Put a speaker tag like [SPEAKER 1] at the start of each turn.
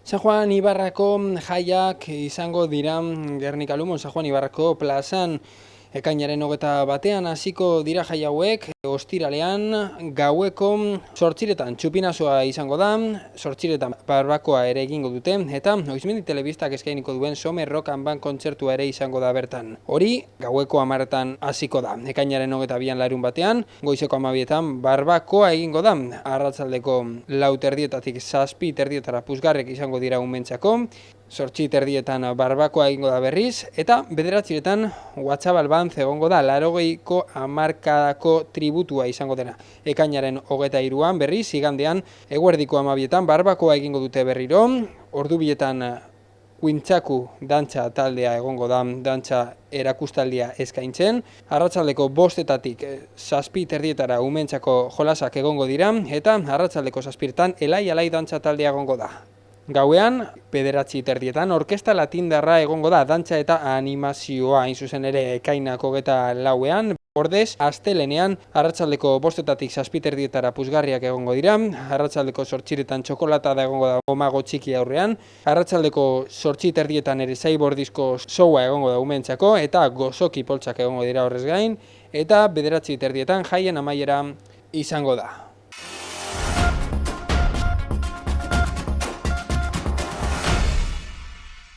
[SPEAKER 1] San Juan Ibarrako jaiak izango dira Gernika Lumon San Juan Ibarrako plazan ekainaren 21 hasiko dira jai hauek, ostiralean gaueko 8etan txupinazoa izango da, 8etan barbakoa ere egingo dute, eta Oizmendi Telebistak eskainiko duen Somer Rock and Band kontzertua ere izango da bertan. Hori gaueko 10etan hasiko da, ekainaren 22an larunbatean, goizeko 12etan barbakoa egingo da, arratsaldeko 4:00 7:30 puzgarrek izango dira umentzako, 8:30 barbakoa egingo da berriz, eta 9:00 Guatxabal Band egongo da 80ko hamarkadako tributua izango dena. Ekainaren 23an berriz, igandean eguerdiko 12etan barbakoa egingo dute berriro, ordubietan Kuintxaku dantza taldea egongo da dantza erakustaldia eskaintzen. Arratsaldeko 5:00 7:30 umentzako jolasak egongo dira, eta arratsaldeko 7:00 Elai dantza taldea egongo da. Gauean, 9:30 orkesta latindarra egongo da dantza eta animazioa, hain zuzen ere ekainak 24ean. Ordez, astelenean, arratsaldeko 5:00 7:30 puzgarriak egongo dira, arratsaldeko 8:00 txokolata da egongo da gomago txiki aurrean, arratsaldeko 8:30 ere zaibordizko showa egongo da umentzako, eta gozoki poltsak egongo dira horrez gain, eta 9:30 jaien amaiera izango da.